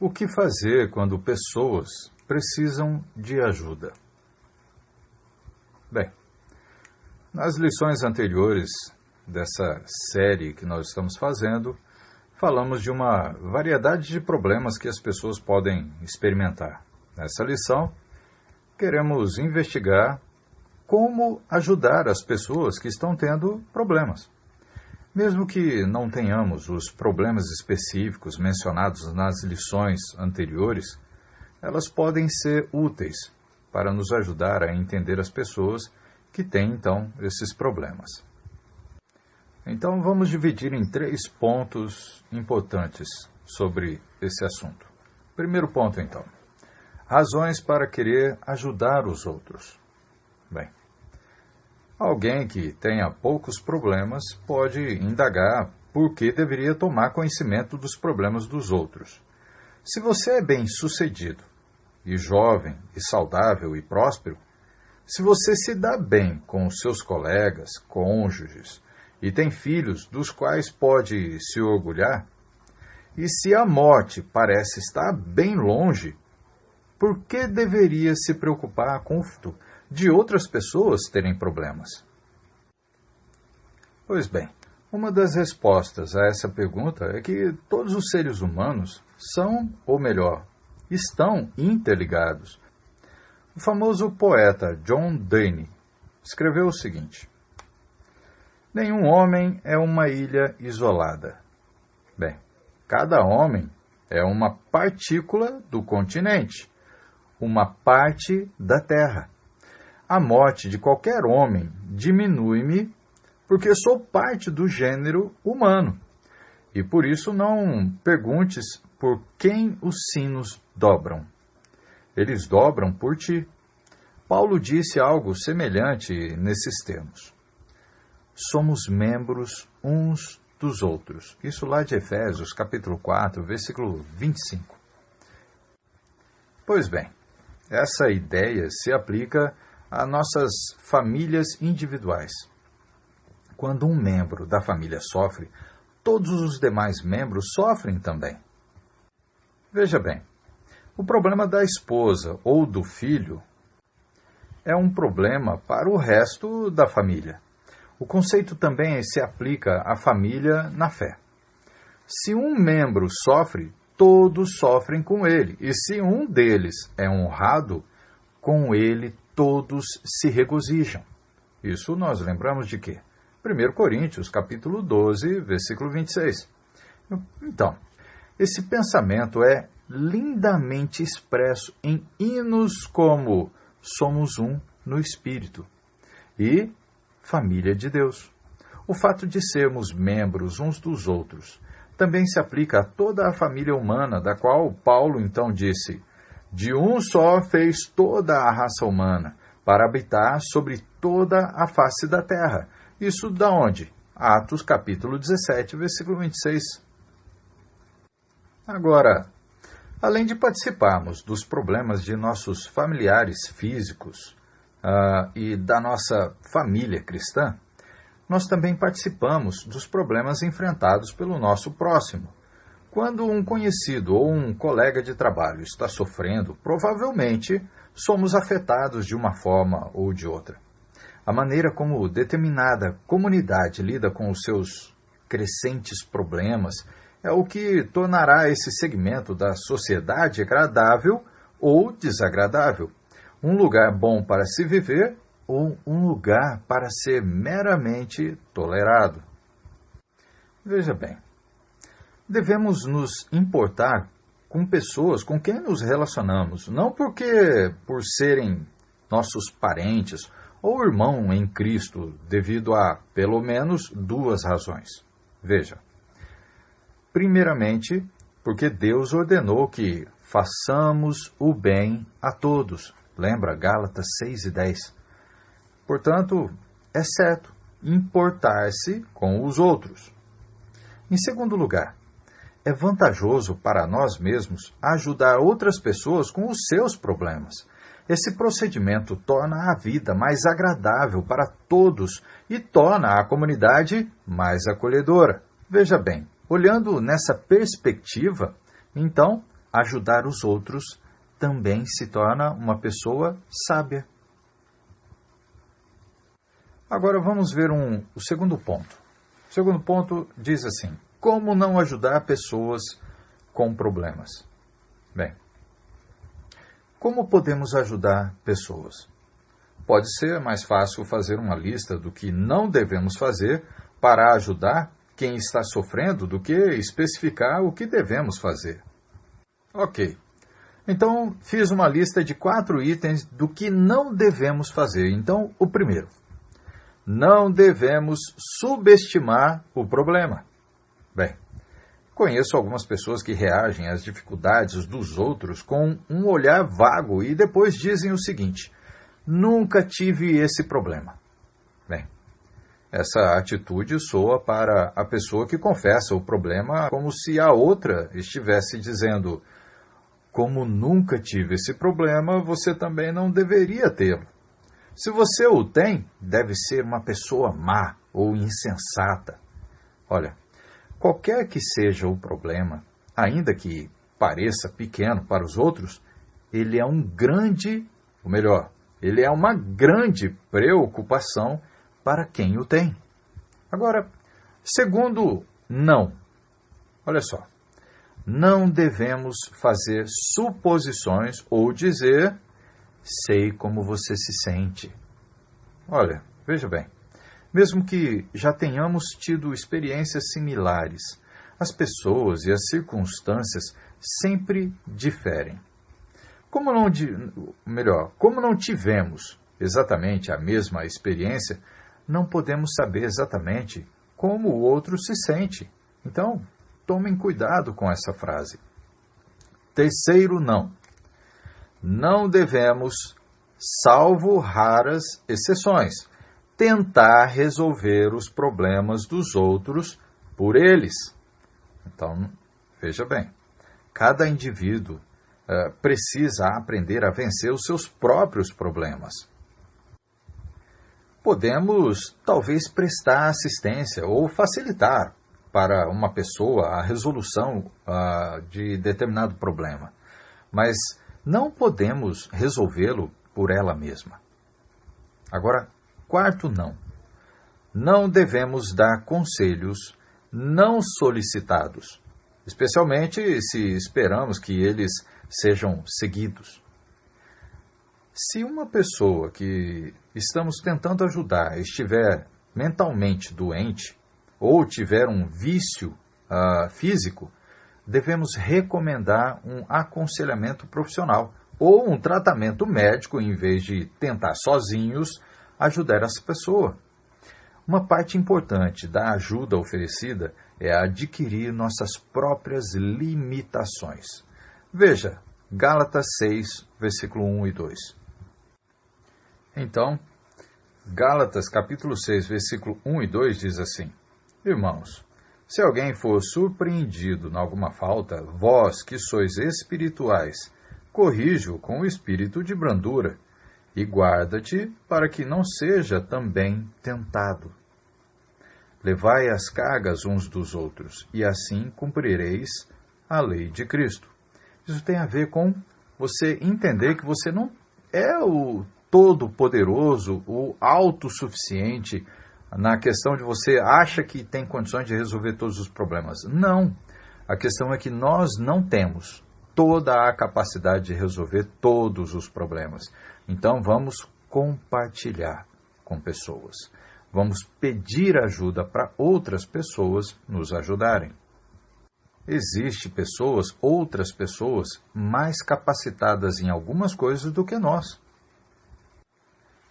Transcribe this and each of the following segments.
O que fazer quando pessoas precisam de ajuda? Bem, nas lições anteriores dessa série que nós estamos fazendo, falamos de uma variedade de problemas que as pessoas podem experimentar. Nessa lição, queremos investigar como ajudar as pessoas que estão tendo problemas. Mesmo que não tenhamos os problemas específicos mencionados nas lições anteriores, elas podem ser úteis para nos ajudar a entender as pessoas que têm, então, esses problemas. Então, vamos dividir em 3 pontos importantes sobre esse assunto. Primeiro ponto, então. Razões para querer ajudar os outros. Bem, alguém que tenha poucos problemas pode indagar por que deveria tomar conhecimento dos problemas dos outros. Se você é bem-sucedido, e jovem, e saudável, e próspero, se você se dá bem com os seus colegas, cônjuges, e tem filhos dos quais pode se orgulhar, e se a morte parece estar bem longe, por que deveria se preocupar com o fato de outras pessoas terem problemas? Pois bem, uma das respostas a essa pergunta é que todos os seres humanos são, ou melhor, estão interligados. O famoso poeta John Donne escreveu o seguinte: nenhum homem é uma ilha isolada. Bem, cada homem é uma partícula do continente, uma parte da Terra. A morte de qualquer homem diminui-me porque sou parte do gênero humano. E por isso não perguntes por quem os sinos dobram. Eles dobram por ti. Paulo disse algo semelhante nesses termos. Somos membros uns dos outros. Isso lá de Efésios, capítulo 4, versículo 25. Pois bem, essa ideia se aplica a nossas famílias individuais. Quando um membro da família sofre, todos os demais membros sofrem também. Veja bem, o problema da esposa ou do filho é um problema para o resto da família. O conceito também se aplica à família na fé. Se um membro sofre, todos sofrem com ele. E se um deles é honrado, com ele todos se regozijam. Isso nós lembramos de quê? 1 Coríntios, capítulo 12, versículo 26. Então, esse pensamento é lindamente expresso em hinos como Somos um no Espírito e Família de Deus. O fato de sermos membros uns dos outros também se aplica a toda a família humana, da qual Paulo então disse: de um só fez toda a raça humana, para habitar sobre toda a face da terra. Isso da onde? Atos capítulo 17, versículo 26. Agora, além de participarmos dos problemas de nossos familiares físicos e da nossa família cristã, nós também participamos dos problemas enfrentados pelo nosso próximo. Quando um conhecido ou um colega de trabalho está sofrendo, provavelmente somos afetados de uma forma ou de outra. A maneira como determinada comunidade lida com os seus crescentes problemas é o que tornará esse segmento da sociedade agradável ou desagradável, um lugar bom para se viver ou um lugar para ser meramente tolerado. Veja bem, devemos nos importar com pessoas com quem nos relacionamos, não porque por serem nossos parentes ou irmão em Cristo, devido a pelo menos 2 razões. Veja, primeiramente, porque Deus ordenou que façamos o bem a todos. Lembra Gálatas 6 e 10. Portanto, é certo importar-se com os outros. Em segundo lugar, é vantajoso para nós mesmos ajudar outras pessoas com os seus problemas. Esse procedimento torna a vida mais agradável para todos e torna a comunidade mais acolhedora. Veja bem, olhando nessa perspectiva, então, ajudar os outros também se torna uma pessoa sábia. Agora vamos ver o segundo ponto. O segundo ponto diz assim: como não ajudar pessoas com problemas? Bem, como podemos ajudar pessoas? Pode ser mais fácil fazer uma lista do que não devemos fazer para ajudar quem está sofrendo do que especificar o que devemos fazer. Ok, então fiz uma lista de 4 itens do que não devemos fazer. Então, o primeiro: não devemos subestimar o problema. Bem, conheço algumas pessoas que reagem às dificuldades dos outros com um olhar vago e depois dizem o seguinte: nunca tive esse problema. Bem, essa atitude soa para a pessoa que confessa o problema como se a outra estivesse dizendo: como nunca tive esse problema, você também não deveria tê-lo. Se você o tem, deve ser uma pessoa má ou insensata. Olha, qualquer que seja o problema, ainda que pareça pequeno para os outros, ele é ele é uma grande preocupação para quem o tem. Agora, segundo, não. Olha só, não devemos fazer suposições ou dizer: sei como você se sente. Olha, veja bem, mesmo que já tenhamos tido experiências similares, as pessoas e as circunstâncias sempre diferem. Como não tivemos exatamente a mesma experiência, não podemos saber exatamente como o outro se sente. Então, tomem cuidado com essa frase. Terceiro, não. Não devemos, salvo raras exceções, tentar resolver os problemas dos outros por eles. Então, veja bem, cada indivíduo precisa aprender a vencer os seus próprios problemas. Podemos, talvez, prestar assistência ou facilitar para uma pessoa a resolução de determinado problema, mas não podemos resolvê-lo por ela mesma. Agora, quarto, não. Não devemos dar conselhos não solicitados, especialmente se esperamos que eles sejam seguidos. Se uma pessoa que estamos tentando ajudar estiver mentalmente doente ou tiver um vício físico, devemos recomendar um aconselhamento profissional ou um tratamento médico em vez de tentar sozinhos ajudar essa pessoa. Uma parte importante da ajuda oferecida é adquirir nossas próprias limitações. Veja, Gálatas 6, versículo 1 e 2. Então, Gálatas capítulo 6, versículo 1 e 2 diz assim: Irmãos, se alguém for surpreendido em alguma falta, vós que sois espirituais, corrige-o com o espírito de brandura, e guarda-te para que não seja também tentado. Levai as cargas uns dos outros, e assim cumprireis a lei de Cristo. Isso tem a ver com você entender que você não é o todo-poderoso, o autossuficiente, na questão de você acha que tem condições de resolver todos os problemas. Não. A questão é que nós não temos toda a capacidade de resolver todos os problemas. Então vamos compartilhar com pessoas. Vamos pedir ajuda para outras pessoas nos ajudarem. Existem outras pessoas, mais capacitadas em algumas coisas do que nós.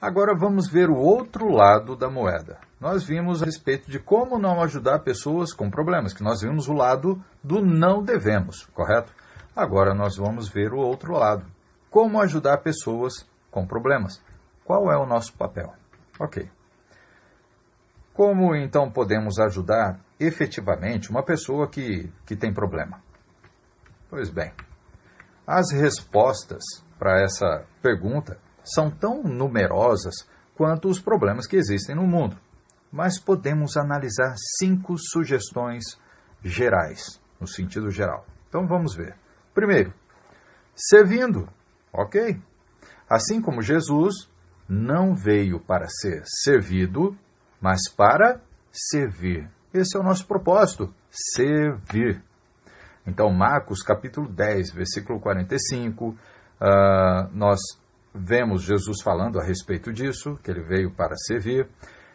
Agora vamos ver o outro lado da moeda. Nós vimos a respeito de como não ajudar pessoas com problemas, que nós vimos o lado do não devemos, correto? Agora nós vamos ver o outro lado. Como ajudar pessoas com problemas. Qual é o nosso papel? Ok. Como então podemos ajudar efetivamente uma pessoa que tem problema? Pois bem, as respostas para essa pergunta são tão numerosas quanto os problemas que existem no mundo, mas podemos analisar 5 sugestões gerais, no sentido geral. Então vamos ver. Primeiro, servindo, ok? Assim como Jesus não veio para ser servido, mas para servir. Esse é o nosso propósito, servir. Então, Marcos capítulo 10, versículo 45, nós vemos Jesus falando a respeito disso, que ele veio para servir.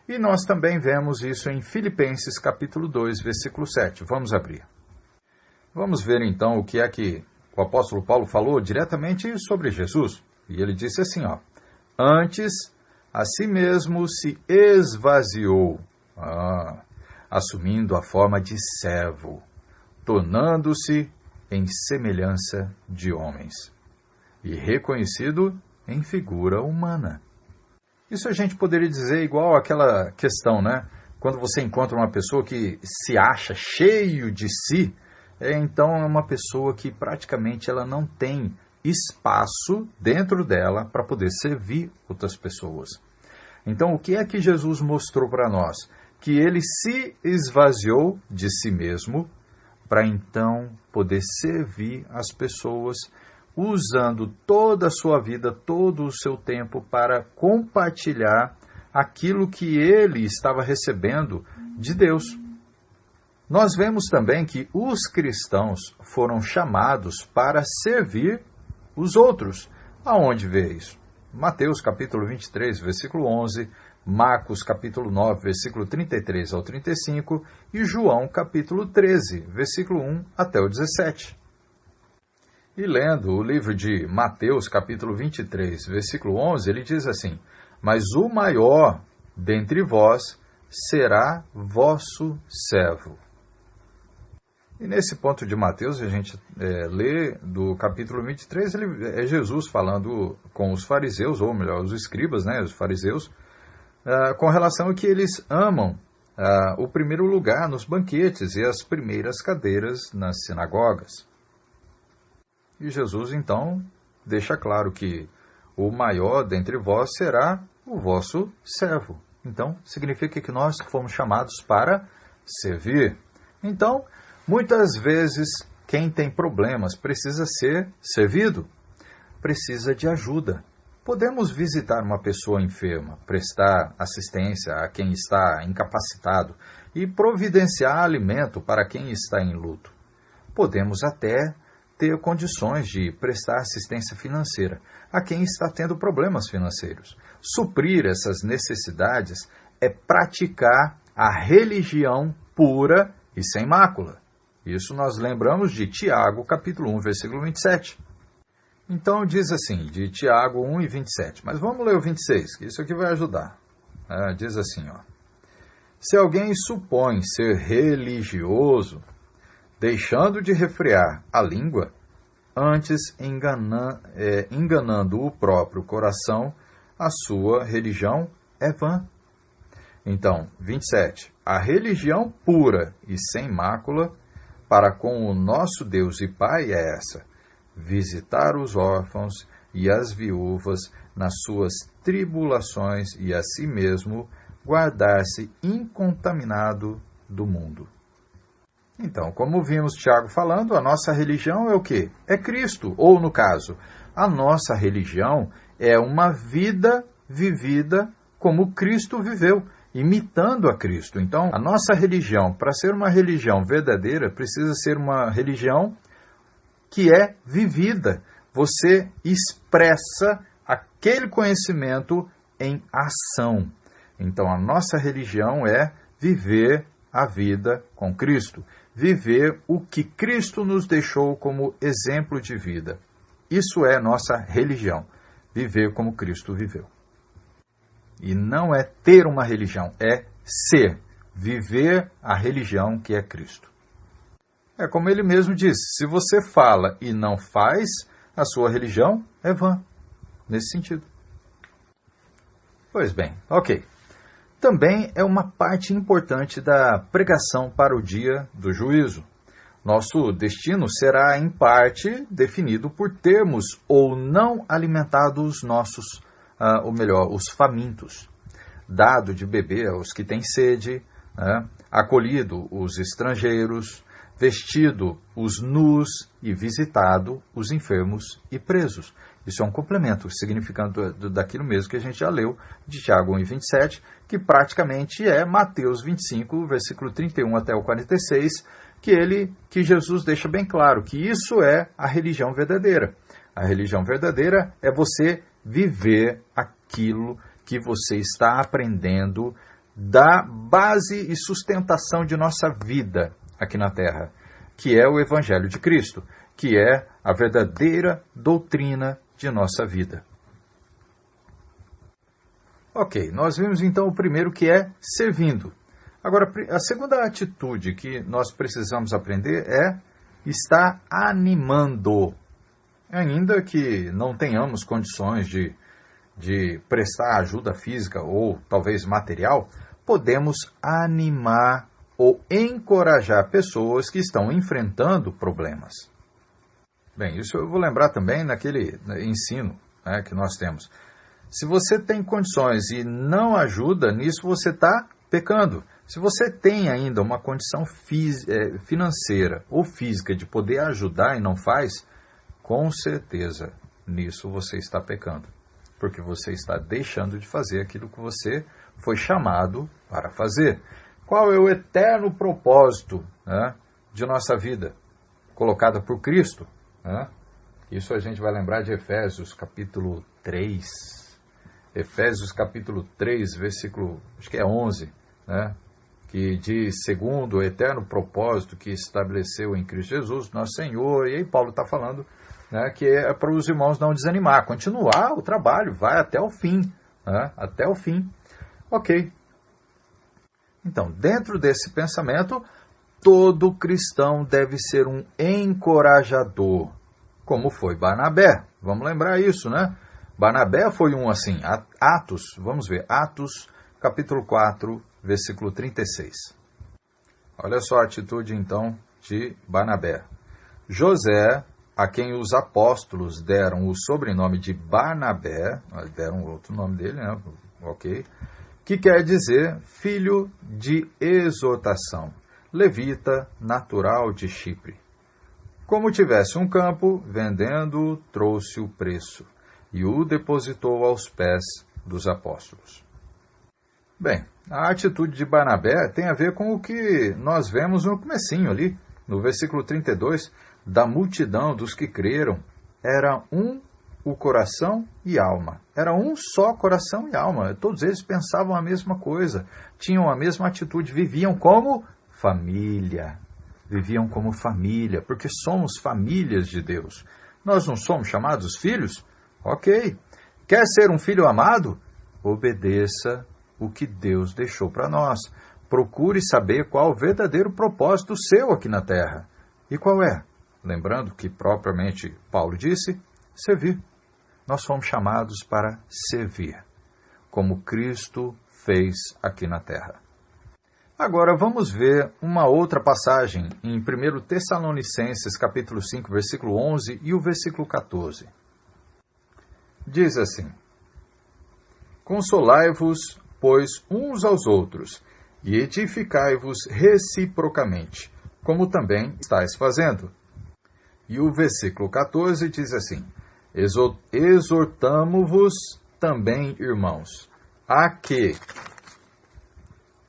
E nós também vemos isso em Filipenses capítulo 2, versículo 7. Vamos abrir. Vamos ver então o que é que o apóstolo Paulo falou diretamente sobre Jesus. E ele disse assim, antes a si mesmo se esvaziou, assumindo a forma de servo, tornando-se em semelhança de homens, e reconhecido em figura humana. Isso a gente poderia dizer igual àquela questão, né? Quando você encontra uma pessoa que se acha cheio de si, então é uma pessoa que praticamente ela não tem espaço dentro dela para poder servir outras pessoas. Então, o que é que Jesus mostrou para nós? Que ele se esvaziou de si mesmo para então poder servir as pessoas, usando toda a sua vida, todo o seu tempo para compartilhar aquilo que ele estava recebendo de Deus. Nós vemos também que os cristãos foram chamados para servir os outros. Aonde vê isso? Mateus capítulo 23, versículo 11, Marcos capítulo 9, versículo 33 ao 35 e João capítulo 13, versículo 1 até o 17. E lendo o livro de Mateus capítulo 23, versículo 11, ele diz assim, mas o maior dentre vós será vosso servo. E nesse ponto de Mateus, a gente lê do capítulo 23, é Jesus falando com os fariseus, ou melhor, os escribas, né, os fariseus, com relação a que eles amam o primeiro lugar nos banquetes e as primeiras cadeiras nas sinagogas. E Jesus, então, deixa claro que o maior dentre vós será o vosso servo. Então, significa que nós fomos chamados para servir. Então, muitas vezes, quem tem problemas precisa ser servido, precisa de ajuda. Podemos visitar uma pessoa enferma, prestar assistência a quem está incapacitado e providenciar alimento para quem está em luto. Podemos até ter condições de prestar assistência financeira a quem está tendo problemas financeiros. Suprir essas necessidades é praticar a religião pura e sem mácula. Isso nós lembramos de Tiago, capítulo 1, versículo 27. Então diz assim, de Tiago 1 e 27. Mas vamos ler o 26, que isso aqui vai ajudar. Diz assim, se alguém supõe ser religioso, deixando de refrear a língua, antes enganando o próprio coração, a sua religião é vã. Então, 27. A religião pura e sem mácula para com o nosso Deus e Pai é essa: visitar os órfãos e as viúvas nas suas tribulações e a si mesmo guardar-se incontaminado do mundo. Então, como vimos Tiago falando, a nossa religião é o quê? É Cristo, ou no caso, a nossa religião é uma vida vivida como Cristo viveu, imitando a Cristo. Então, a nossa religião, para ser uma religião verdadeira, precisa ser uma religião que é vivida. Você expressa aquele conhecimento em ação. Então, a nossa religião é viver a vida com Cristo. Viver o que Cristo nos deixou como exemplo de vida. Isso é nossa religião. Viver como Cristo viveu. E não é ter uma religião, é ser. Viver a religião que é Cristo. É como ele mesmo disse, se você fala e não faz, a sua religião é vã. Nesse sentido. Pois bem, ok. Também é uma parte importante da pregação para o dia do juízo. Nosso destino será, em parte, definido por termos ou não alimentado os nossos, os famintos, dado de beber aos que têm sede, acolhido os estrangeiros, vestido os nus e visitado os enfermos e presos. Isso é um complemento, significando daquilo mesmo que a gente já leu de Tiago 1,27, que praticamente é Mateus 25, versículo 31 até o 46, que Jesus deixa bem claro que isso é a religião verdadeira. A religião verdadeira é você viver aquilo que você está aprendendo da base e sustentação de nossa vida aqui na Terra, que é o Evangelho de Cristo, que é a verdadeira doutrina de nossa vida. Ok, nós vimos então o primeiro, que é servindo. Agora, a segunda atitude que nós precisamos aprender é estar animando. Ainda que não tenhamos condições de prestar ajuda física ou talvez material, podemos animar ou encorajar pessoas que estão enfrentando problemas. Bem, isso eu vou lembrar também naquele ensino, né, que nós temos. Se você tem condições e não ajuda, nisso você está pecando. Se você tem ainda uma condição financeira ou física de poder ajudar e não faz, com certeza nisso você está pecando. Porque você está deixando de fazer aquilo que você foi chamado para fazer. Qual é o eterno propósito, né, de nossa vida, colocada por Cristo? Né? Isso a gente vai lembrar de Efésios capítulo 3. Efésios capítulo 3, versículo, acho que é 11, né? Que diz, segundo o eterno propósito que estabeleceu em Cristo Jesus, nosso Senhor. E aí Paulo está falando, né, que é para os irmãos não desanimar, continuar o trabalho, vai até o fim, né? Até o fim. Ok. Então, dentro desse pensamento, todo cristão deve ser um encorajador, como foi Barnabé. Vamos lembrar isso, né? Barnabé foi um assim. Atos, vamos ver, Atos capítulo 4, versículo 36. Olha só a atitude então de Barnabé. José, a quem os apóstolos deram o sobrenome de Barnabé, deram outro nome dele, né? Ok, que quer dizer filho de exortação, levita, natural de Chipre. Como tivesse um campo, vendendo, trouxe o preço e o depositou aos pés dos apóstolos. Bem, a atitude de Barnabé tem a ver com o que nós vemos no comecinho ali, no versículo 32, da multidão dos que creram, era o coração e alma. Era um só coração e alma. Todos eles pensavam a mesma coisa, tinham a mesma atitude, viviam como família. Viviam como família, porque somos famílias de Deus. Nós não somos chamados filhos? Ok. Quer ser um filho amado? Obedeça o que Deus deixou para nós. Procure saber qual o verdadeiro propósito seu aqui na terra. E qual é? Lembrando que propriamente Paulo disse, servir. Nós fomos chamados para servir, como Cristo fez aqui na terra. Agora vamos ver uma outra passagem em 1 Tessalonicenses capítulo 5, versículo 11 e o versículo 14. Diz assim: Consolai-vos, pois, uns aos outros, e edificai-vos reciprocamente, como também estáis fazendo. E o versículo 14 diz assim: Exortamo-vos também, irmãos, a que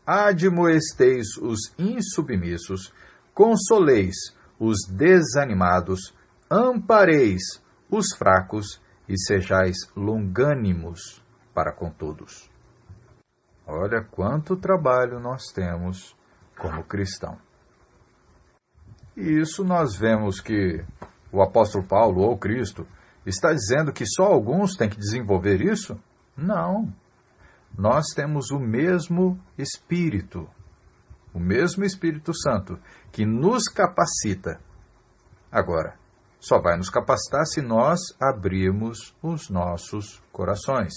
admoesteis os insubmissos, consoleis os desanimados, ampareis os fracos e sejais longânimos para com todos. Olha quanto trabalho nós temos como cristão. E isso nós vemos que o apóstolo Paulo ou Cristo está dizendo que só alguns têm que desenvolver isso? Não. Nós temos o mesmo Espírito Santo, que nos capacita. Agora, só vai nos capacitar se nós abrirmos os nossos corações.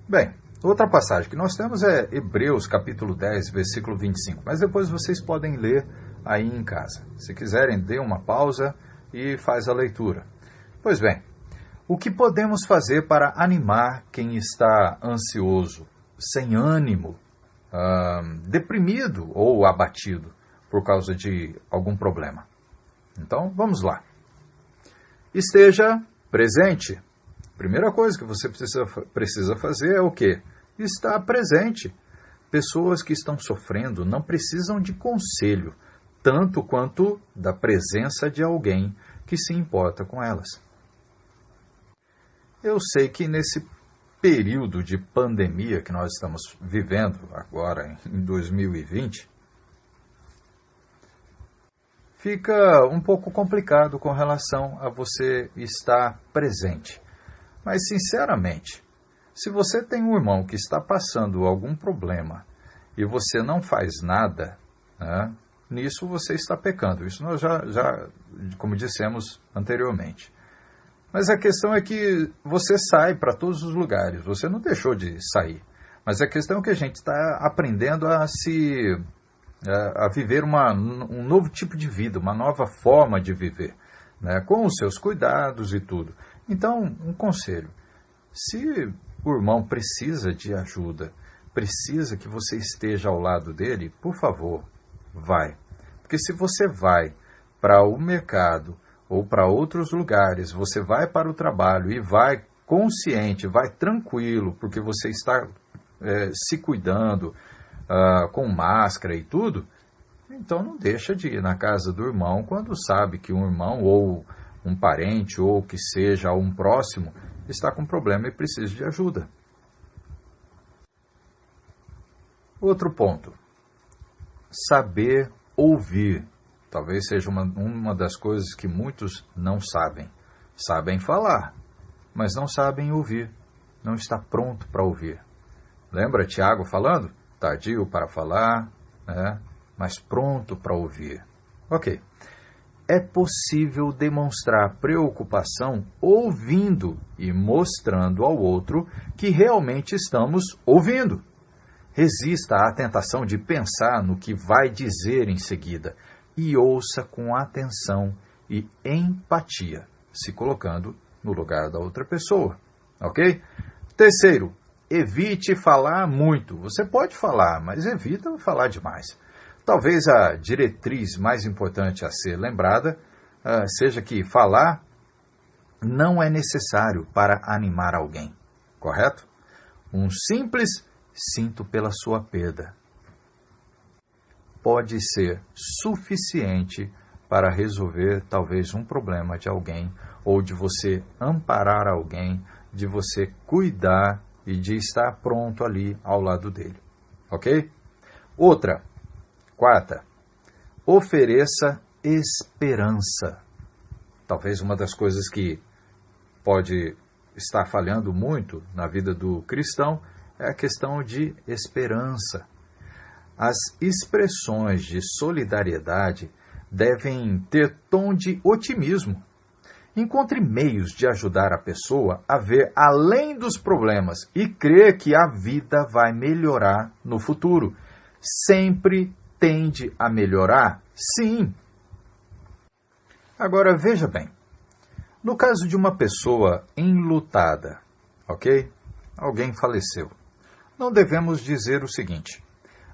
Bem, outra passagem que nós temos é Hebreus capítulo 10, versículo 25, mas depois vocês podem ler aí em casa. Se quiserem, dê uma pausa e faz a leitura. Pois bem, o que podemos fazer para animar quem está ansioso, sem ânimo, deprimido ou abatido? por causa de algum problema. Então, vamos lá. Esteja presente. Primeira coisa que você precisa fazer é o quê? Estar presente. Pessoas que estão sofrendo não precisam de conselho, tanto quanto da presença de alguém que se importa com elas. Eu sei que nesse período de pandemia que nós estamos vivendo agora em 2020, fica um pouco complicado com relação a você estar presente. Mas, sinceramente, se você tem um irmão que está passando algum problema e você não faz nada, né, nisso você está pecando. Isso nós já, como dissemos anteriormente. Mas a questão é que você sai para todos os lugares, você não deixou de sair. Mas a questão é que a gente está aprendendo a viver um novo tipo de vida, uma nova forma de viver, né, com os seus cuidados e tudo. Então, um conselho, se o irmão precisa de ajuda, precisa que você esteja ao lado dele, por favor, vai. Porque se você vai para o mercado ou para outros lugares, você vai para o trabalho e vai consciente, vai tranquilo, porque você está se cuidando com máscara e tudo, então não deixa de ir na casa do irmão quando sabe que um irmão ou um parente ou que seja um próximo está com problema e precisa de ajuda. Outro ponto, saber ouvir. Talvez seja uma das coisas que muitos não sabem. Sabem falar, mas não sabem ouvir. Não está pronto para ouvir. Lembra Tiago falando? Tardio para falar, né? Mas pronto para ouvir. Ok. É possível demonstrar preocupação ouvindo e mostrando ao outro que realmente estamos ouvindo. Resista à tentação de pensar no que vai dizer em seguida e ouça com atenção e empatia, se colocando no lugar da outra pessoa. Ok? Terceiro, evite falar muito. Você pode falar, mas evita falar demais. Talvez a diretriz mais importante a ser lembrada seja que falar não é necessário para animar alguém, correto? Um simples "sinto pela sua perda" pode ser suficiente para resolver talvez um problema de alguém, ou de você amparar alguém, de você cuidar e de estar pronto ali ao lado dele. Ok? Quarta, ofereça esperança. Talvez uma das coisas que pode estar falhando muito na vida do cristão é a questão de esperança. As expressões de solidariedade devem ter tom de otimismo. Encontre meios de ajudar a pessoa a ver além dos problemas e crer que a vida vai melhorar no futuro. Sempre tende a melhorar? Sim. Agora, veja bem. No caso de uma pessoa enlutada, ok? Alguém faleceu. Não devemos dizer o seguinte: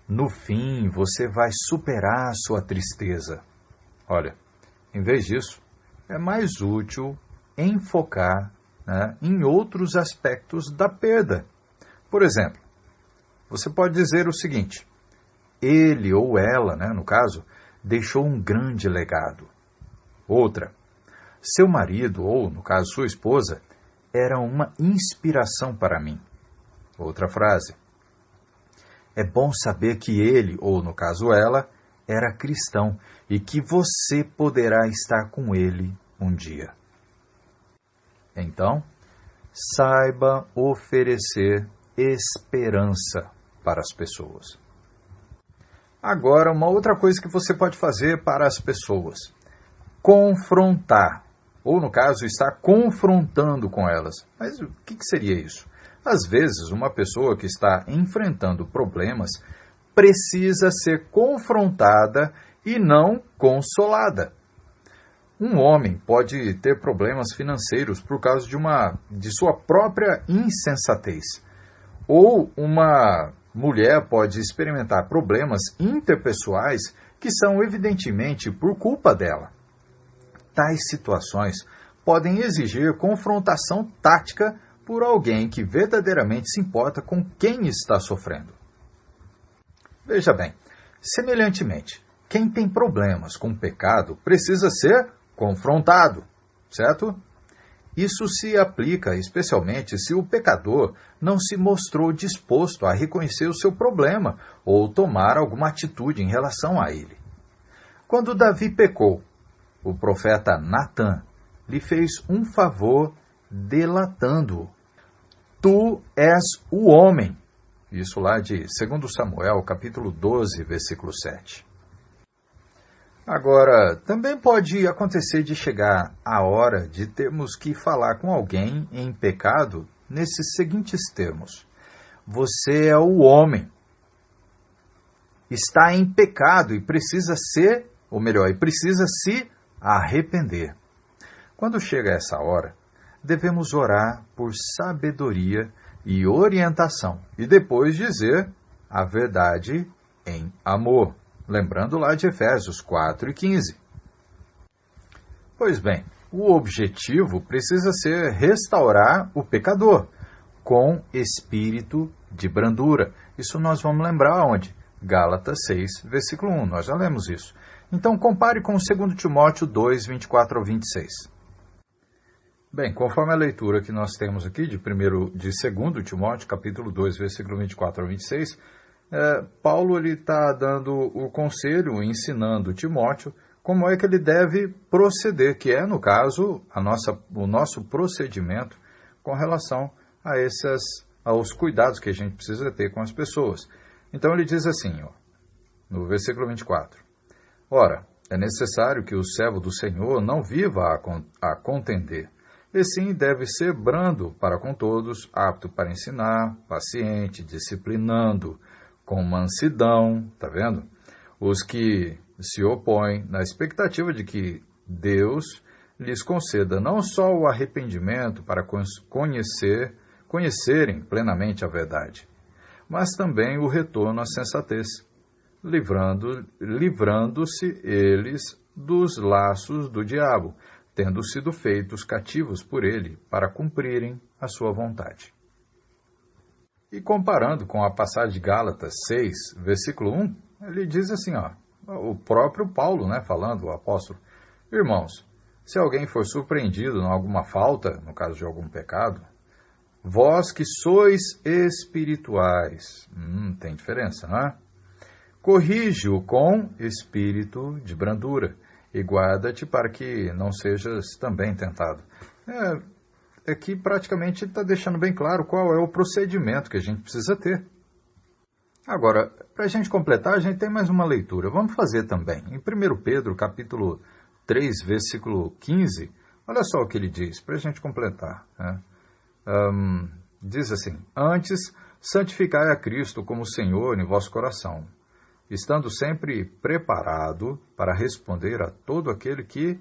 no fim, você vai superar sua tristeza. Olha, em vez disso, é mais útil enfocar, né, em outros aspectos da perda. Por exemplo, você pode dizer o seguinte: ele ou ela, né, no caso, deixou um grande legado. Outra, seu marido ou, no caso, sua esposa, era uma inspiração para mim. Outra frase, é bom saber que ele, ou no caso ela, era cristão e que você poderá estar com ele um dia. Então, saiba oferecer esperança para as pessoas. Agora, uma outra coisa que você pode fazer para as pessoas: confrontar, ou no caso, estar confrontando com elas. Mas o que seria isso? Às vezes, uma pessoa que está enfrentando problemas precisa ser confrontada e não consolada. Um homem pode ter problemas financeiros por causa de sua própria insensatez. Ou uma mulher pode experimentar problemas interpessoais que são evidentemente por culpa dela. Tais situações podem exigir confrontação tática por alguém que verdadeiramente se importa com quem está sofrendo. Veja bem, semelhantemente, quem tem problemas com o pecado precisa ser confrontado, certo? Isso se aplica especialmente se o pecador não se mostrou disposto a reconhecer o seu problema ou tomar alguma atitude em relação a ele. Quando Davi pecou, o profeta Natã lhe fez um favor delatando-o. Tu és o homem. Isso lá de 2 Samuel, capítulo 12, versículo 7. Agora, também pode acontecer de chegar a hora de termos que falar com alguém em pecado nesses seguintes termos. Você é o homem. Está em pecado e precisa ser, ou melhor, precisa se arrepender. Quando chega essa hora, devemos orar por sabedoria e orientação e depois dizer a verdade em amor. Lembrando lá de Efésios 4 e 15. Pois bem, o objetivo precisa ser restaurar o pecador com espírito de brandura. Isso nós vamos lembrar onde? Gálatas 6, versículo 1. Nós já lemos isso. Então compare com 2 Timóteo 2, 24 ao 26. Bem, conforme a leitura que nós temos aqui de 2 Timóteo, capítulo 2, versículo 24 ao 26, Paulo está dando o conselho, ensinando Timóteo como é que ele deve proceder, que é, no caso, o nosso procedimento com relação aos cuidados que a gente precisa ter com as pessoas. Então ele diz assim, no versículo 24, Ora, é necessário que o servo do Senhor não viva a contender, e sim deve ser brando para com todos, apto para ensinar, paciente, disciplinando, com mansidão, tá vendo? Os que se opõem na expectativa de que Deus lhes conceda não só o arrependimento para conhecerem plenamente a verdade, mas também o retorno à sensatez, livrando-se eles dos laços do diabo, tendo sido feitos cativos por ele para cumprirem a sua vontade. E comparando com a passagem de Gálatas 6, versículo 1, ele diz assim, o próprio Paulo, falando, o apóstolo, Irmãos, se alguém for surpreendido em alguma falta, no caso de algum pecado, vós que sois espirituais, tem diferença, não é? Corrige-o com espírito de brandura e guarda-te para que não sejas também tentado. Aqui praticamente está deixando bem claro qual é o procedimento que a gente precisa ter. Agora, para a gente completar, a gente tem mais uma leitura. Vamos fazer também. Em 1 Pedro, capítulo 3, versículo 15, olha só o que ele diz, para a gente completar. Diz assim, Antes, santificai a Cristo como Senhor em vosso coração, estando sempre preparado para responder a todo aquele que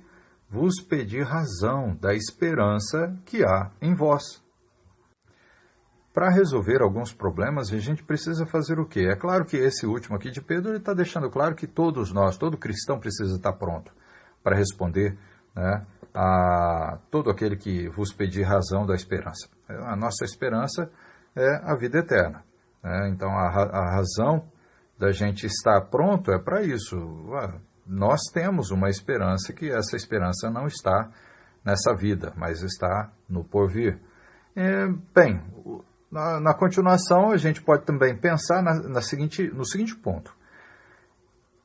vos pedir razão da esperança que há em vós. Para resolver alguns problemas, a gente precisa fazer o quê? É claro que esse último aqui de Pedro está deixando claro que todos nós, todo cristão precisa estar pronto para responder a todo aquele que vos pedir razão da esperança. A nossa esperança é a vida eterna. Então, a razão da gente estar pronto é para isso. Nós temos uma esperança que essa esperança não está nessa vida, mas está no porvir. Bem, na continuação, a gente pode também pensar no seguinte ponto.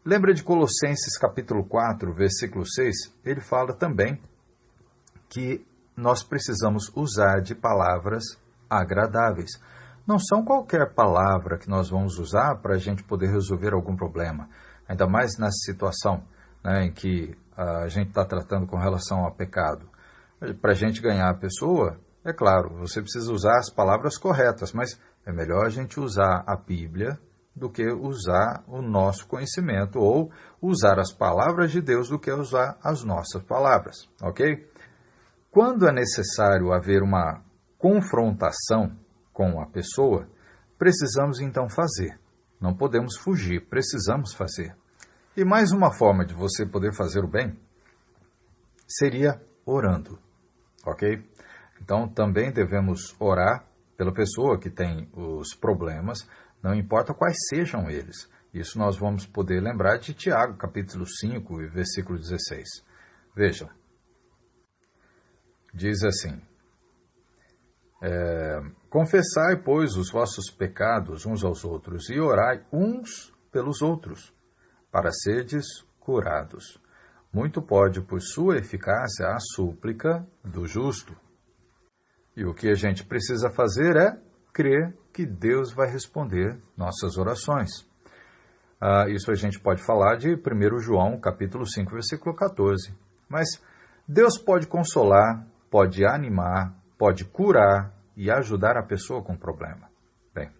Lembra de Colossenses capítulo 4, versículo 6? Ele fala também que nós precisamos usar de palavras agradáveis. Não são qualquer palavra que nós vamos usar para a gente poder resolver algum problema. Ainda mais nessa situação em que a gente está tratando com relação ao pecado. Para a gente ganhar a pessoa, é claro, você precisa usar as palavras corretas, mas é melhor a gente usar a Bíblia do que usar o nosso conhecimento, ou usar as palavras de Deus do que usar as nossas palavras, ok? Quando é necessário haver uma confrontação com a pessoa, precisamos então fazer. Não podemos fugir, precisamos fazer. E mais uma forma de você poder fazer o bem seria orando, ok? Então, também devemos orar pela pessoa que tem os problemas, não importa quais sejam eles. Isso nós vamos poder lembrar de Tiago, capítulo 5, versículo 16. Vejam, diz assim: confessai, pois, os vossos pecados uns aos outros e orai uns pelos outros, para serdes curados. Muito pode, por sua eficácia, a súplica do justo. E o que a gente precisa fazer é crer que Deus vai responder nossas orações. Isso a gente pode falar de 1 João, capítulo 5, versículo 14. Mas Deus pode consolar, pode animar, pode curar e ajudar a pessoa com o problema. Bem,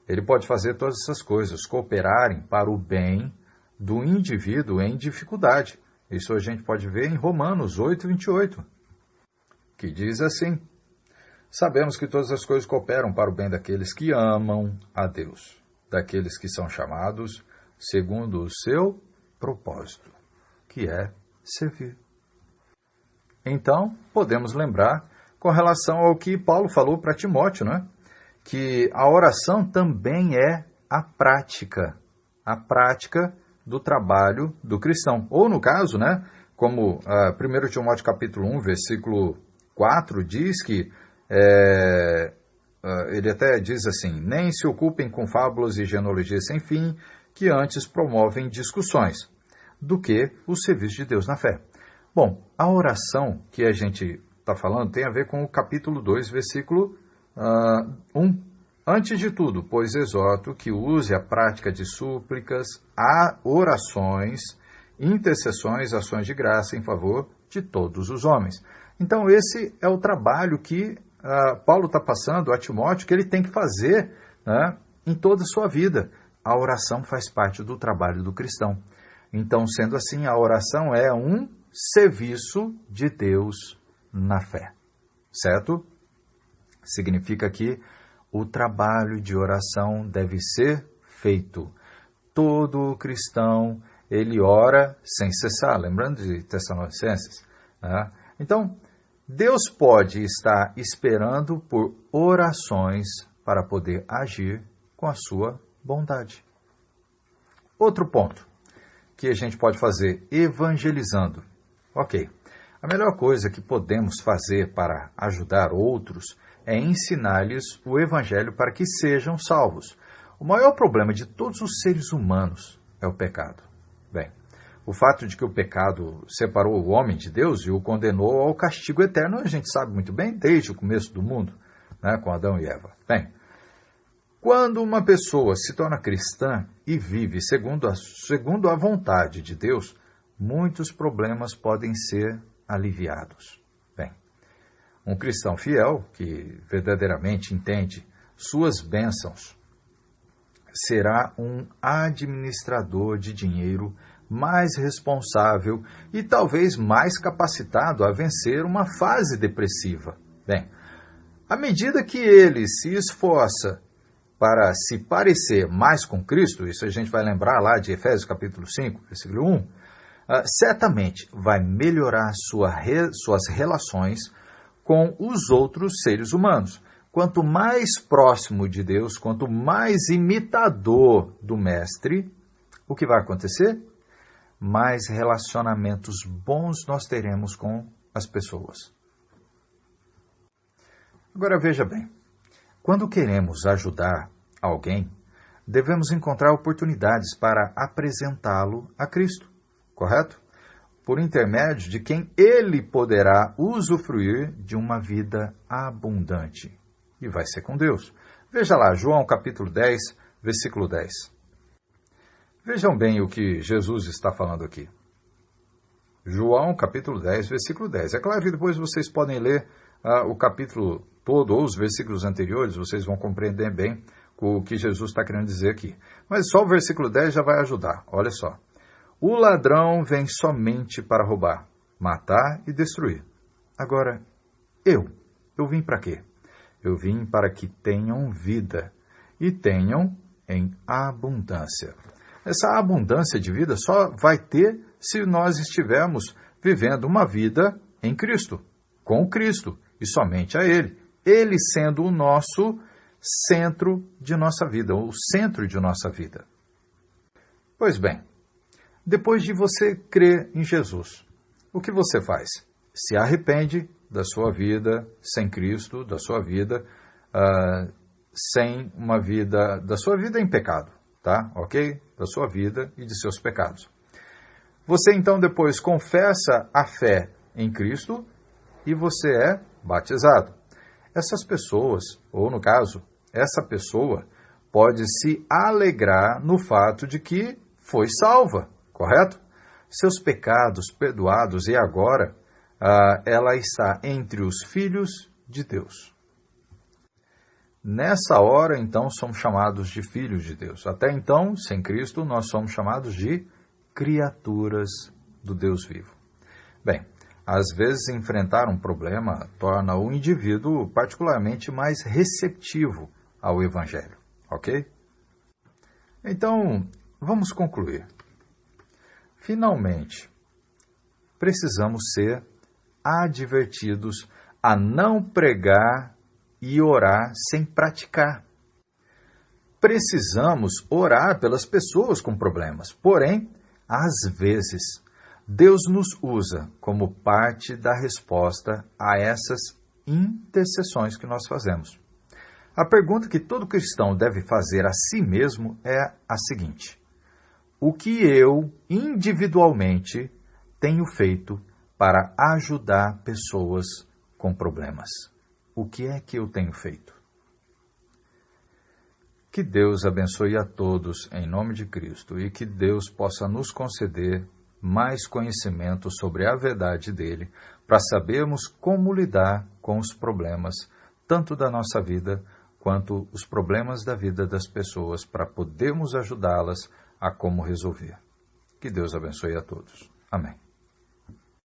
Ele pode fazer todas essas coisas, cooperarem para o bem do indivíduo em dificuldade. Isso a gente pode ver em Romanos 8, 28, que diz assim: sabemos que todas as coisas cooperam para o bem daqueles que amam a Deus, daqueles que são chamados segundo o seu propósito, que é servir. Então, podemos lembrar com relação ao que Paulo falou para Timóteo, né? Que a oração também é a prática do trabalho do cristão. Ou no caso, né, como 1 Timóteo capítulo 1, versículo 4 diz que ele até diz assim: nem se ocupem com fábulas e genealogias sem fim, que antes promovem discussões, do que o serviço de Deus na fé. Bom, a oração que a gente está falando tem a ver com o capítulo 2, versículo 1. Antes de tudo, pois exorto que use a prática de súplicas, orações, intercessões, ações de graça em favor de todos os homens. Então, esse é o trabalho que Paulo está passando a Timóteo, que ele tem que fazer, né, em toda a sua vida. A oração faz parte do trabalho do cristão. Então, sendo assim, a oração é um serviço de Deus na fé, certo? Significa que o trabalho de oração deve ser feito. Todo cristão, ele ora sem cessar, lembrando de Tessalonicenses, né? Então, Deus pode estar esperando por orações para poder agir com a sua bondade. Outro ponto que a gente pode fazer, evangelizando. Ok, a melhor coisa que podemos fazer para ajudar outros é ensinar-lhes o Evangelho para que sejam salvos. O maior problema de todos os seres humanos é o pecado. Bem, o fato de que o pecado separou o homem de Deus e o condenou ao castigo eterno, a gente sabe muito bem desde o começo do mundo, né, com Adão e Eva. Bem, quando uma pessoa se torna cristã e vive segundo a vontade de Deus, muitos problemas podem ser aliviados. Bem, um cristão fiel, que verdadeiramente entende suas bênçãos, será um administrador de dinheiro mais responsável e talvez mais capacitado a vencer uma fase depressiva. Bem, à medida que ele se esforça para se parecer mais com Cristo, isso a gente vai lembrar lá de Efésios capítulo 5, versículo 1, certamente vai melhorar suas relações com os outros seres humanos. Quanto mais próximo de Deus, quanto mais imitador do Mestre, o que vai acontecer? Mais relacionamentos bons nós teremos com as pessoas. Agora veja bem, quando queremos ajudar alguém, devemos encontrar oportunidades para apresentá-lo a Cristo, correto? Por intermédio de quem ele poderá usufruir de uma vida abundante. E vai ser com Deus. Veja lá, João capítulo 10, versículo 10. Vejam bem o que Jesus está falando aqui. João capítulo 10, versículo 10. É claro que depois vocês podem ler o capítulo todo ou os versículos anteriores, vocês vão compreender bem o que Jesus está querendo dizer aqui. Mas só o versículo 10 já vai ajudar. Olha só. O ladrão vem somente para roubar, matar e destruir. Agora, eu vim para quê? Eu vim para que tenham vida e tenham em abundância. Essa abundância de vida só vai ter se nós estivermos vivendo uma vida em Cristo, com Cristo e somente a Ele. Ele sendo o nosso centro de nossa vida, o centro de nossa vida. Pois bem, depois de você crer em Jesus, o que você faz? Se arrepende da sua vida sem Cristo, da sua vida sem uma vida, da sua vida em pecado, tá? Ok? Da sua vida e de seus pecados. Você então depois confessa a fé em Cristo e você é batizado. Essas pessoas, ou no caso, essa pessoa pode se alegrar no fato de que foi salva, correto? Seus pecados perdoados e agora ela está entre os filhos de Deus. Nessa hora, então, somos chamados de filhos de Deus. Até então, sem Cristo, nós somos chamados de criaturas do Deus vivo. Bem, às vezes enfrentar um problema torna o indivíduo particularmente mais receptivo ao Evangelho, ok? Então, vamos concluir. Finalmente, precisamos ser advertidos a não pregar e orar sem praticar. Precisamos orar pelas pessoas com problemas, porém, às vezes, Deus nos usa como parte da resposta a essas intercessões que nós fazemos. A pergunta que todo cristão deve fazer a si mesmo é a seguinte: o que eu, individualmente, tenho feito para ajudar pessoas com problemas? O que é que eu tenho feito? Que Deus abençoe a todos em nome de Cristo e que Deus possa nos conceder mais conhecimento sobre a verdade dele para sabermos como lidar com os problemas, tanto da nossa vida quanto os problemas da vida das pessoas, para podermos ajudá-las a como resolver. Que Deus abençoe a todos. Amém.